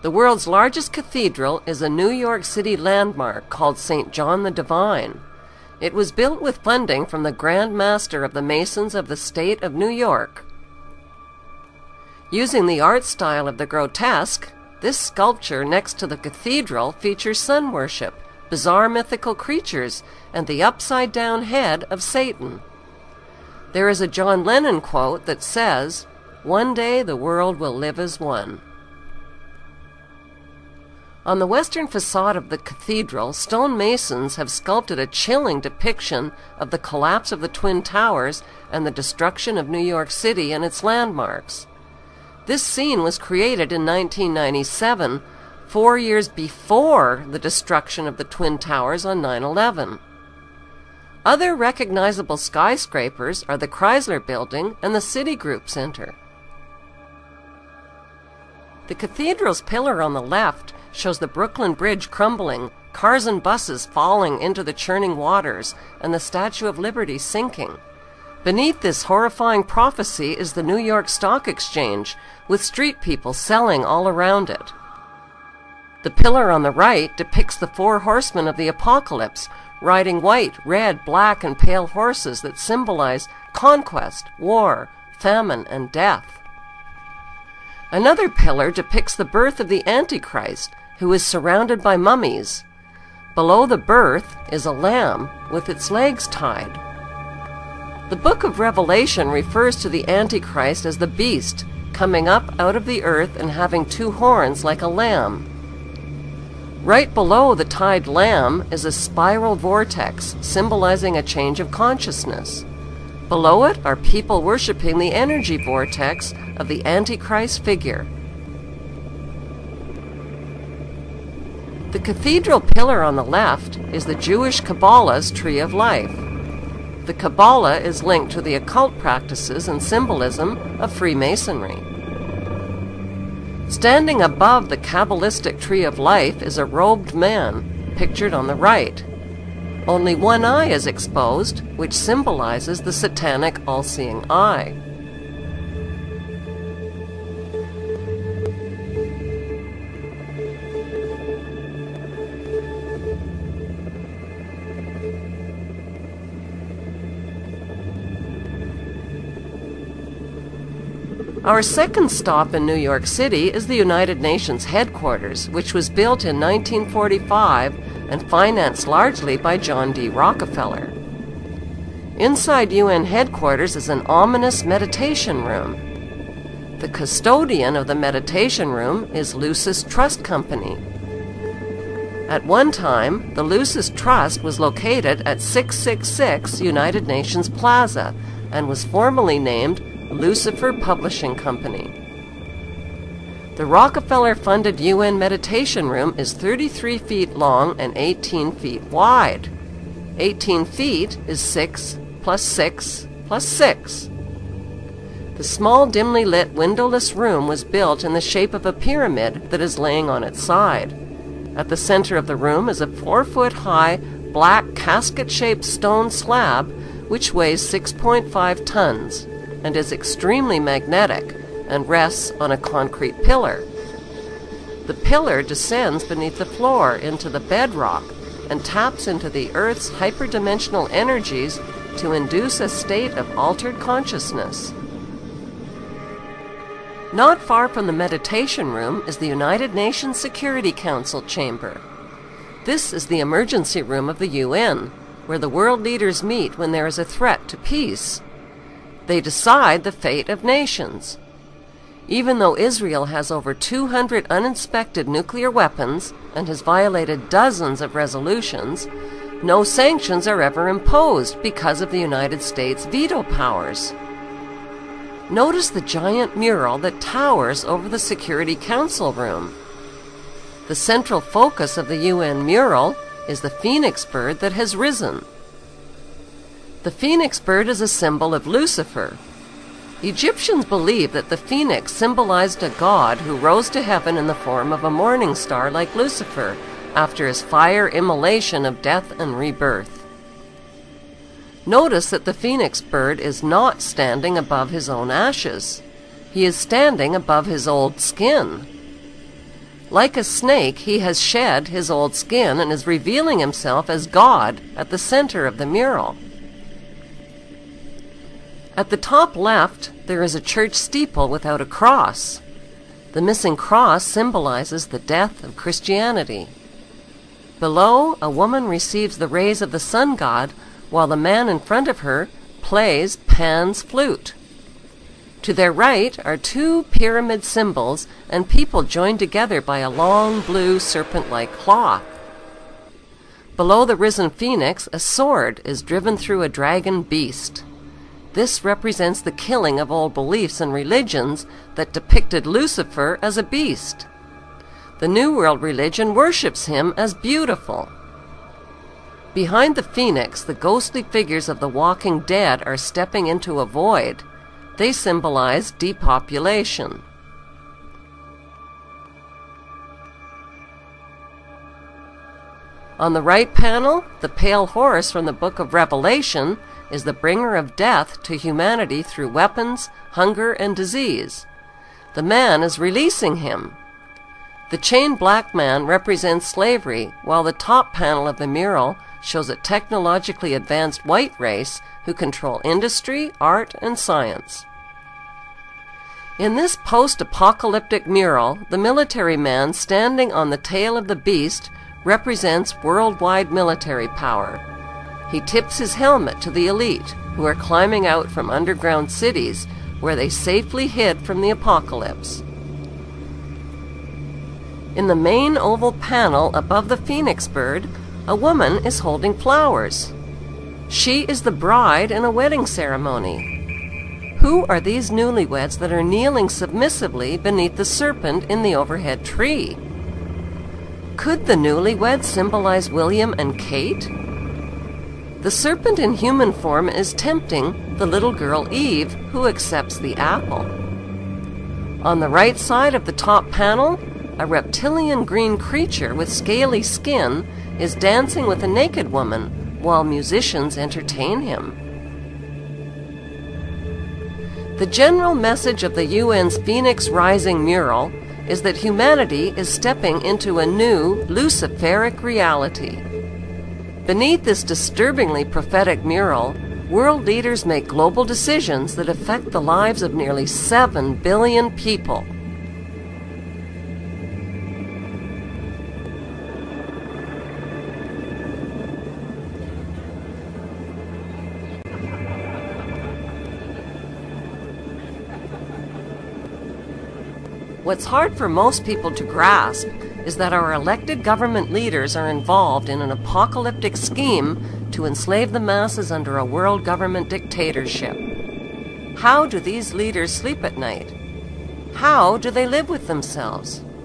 The world's largest cathedral is a New York City landmark called St. John the Divine. It was built with funding from the Grand Master of the Masons of the State of New York. Using the art style of the grotesque, this sculpture next to the cathedral features sun worship, bizarre mythical creatures, and the upside-down head of Satan. There is a John Lennon quote that says, "One day the world will live as one." On the western facade of the cathedral, stonemasons have sculpted a chilling depiction of the collapse of the Twin Towers and the destruction of New York City and its landmarks. This scene was created in 1997, 4 years before the destruction of the Twin Towers on 9/11. Other recognizable skyscrapers are the Chrysler Building and the Citigroup Center. The cathedral's pillar on the left shows the Brooklyn Bridge crumbling, cars and buses falling into the churning waters, and the Statue of Liberty sinking. Beneath this horrifying prophecy is the New York Stock Exchange, with street people selling all around it. The pillar on the right depicts the 4 horsemen of the apocalypse, riding white, red, black, and pale horses that symbolize conquest, war, famine, and death. Another pillar depicts the birth of the Antichrist, who is surrounded by mummies. Below the birth is a lamb with its legs tied. The book of Revelation refers to the Antichrist as the beast, coming up out of the earth and having 2 horns like a lamb. Right below the tied lamb is a spiral vortex, symbolizing a change of consciousness. Below it are people worshiping the energy vortex of the Antichrist figure. The cathedral pillar on the left is the Jewish Kabbalah's Tree of Life. The Kabbalah is linked to the occult practices and symbolism of Freemasonry. Standing above the Kabbalistic Tree of Life is a robed man, pictured on the right. Only one eye is exposed, which symbolizes the satanic all-seeing eye. Our second stop in New York City is the United Nations headquarters, which was built in 1945 and financed largely by John D. Rockefeller. Inside UN headquarters is an ominous meditation room. The custodian of the meditation room is Lucis Trust Company. At one time, the Lucis Trust was located at 666 United Nations Plaza and was formerly named Lucifer Publishing Company. The Rockefeller-funded UN Meditation Room is 33 feet long and 18 feet wide. 18 feet is 6 plus 6 plus 6. The small, dimly lit, windowless room was built in the shape of a pyramid that is laying on its side. At the center of the room is a 4-foot-high, black, casket-shaped stone slab which weighs 6.5 tons. And is extremely magnetic and rests on a concrete pillar. The pillar descends beneath the floor into the bedrock and taps into the Earth's hyperdimensional energies to induce a state of altered consciousness. Not far from the meditation room is the United Nations Security Council chamber. This is the emergency room of the UN, where the world leaders meet when there is a threat to peace. They decide the fate of nations. Even though Israel has over 200 uninspected nuclear weapons and has violated dozens of resolutions, no sanctions are ever imposed because of the United States' veto powers. Notice the giant mural that towers over the Security Council room. The central focus of the UN mural is the phoenix bird that has risen. The phoenix bird is a symbol of Lucifer. Egyptians believed that the phoenix symbolized a god who rose to heaven in the form of a morning star like Lucifer after his fire immolation of death and rebirth. Notice that the phoenix bird is not standing above his own ashes. He is standing above his old skin. Like a snake, he has shed his old skin and is revealing himself as God at the center of the mural. At the top left, there is a church steeple without a cross. The missing cross symbolizes the death of Christianity. Below, a woman receives the rays of the sun god, while the man in front of her plays Pan's flute. To their right are two pyramid symbols and people joined together by a long blue serpent-like cloth. Below the risen phoenix, a sword is driven through a dragon beast. This represents the killing of old beliefs and religions that depicted Lucifer as a beast. The New World religion worships him as beautiful. Behind the phoenix, the ghostly figures of the walking dead are stepping into a void. They symbolize depopulation. On the right panel, the pale horse from the book of Revelation is the bringer of death to humanity through weapons, hunger, and disease. The man is releasing him. The chained black man represents slavery, while the top panel of the mural shows a technologically advanced white race who control industry, art, and science. In this post-apocalyptic mural, the military man standing on the tail of the beast represents worldwide military power. He tips his helmet to the elite, who are climbing out from underground cities where they safely hid from the apocalypse. In the main oval panel above the phoenix bird, a woman is holding flowers. She is the bride in a wedding ceremony. Who are these newlyweds that are kneeling submissively beneath the serpent in the overhead tree? Could the newlyweds symbolize William and Kate? The serpent in human form is tempting the little girl Eve, who accepts the apple. On the right side of the top panel, a reptilian green creature with scaly skin is dancing with a naked woman while musicians entertain him. The general message of the UN's Phoenix Rising mural is that humanity is stepping into a new Luciferic reality. Beneath this disturbingly prophetic mural, world leaders make global decisions that affect the lives of nearly 7 billion people. What's hard for most people to grasp is that our elected government leaders are involved in an apocalyptic scheme to enslave the masses under a world government dictatorship. How do these leaders sleep at night? How do they live with themselves?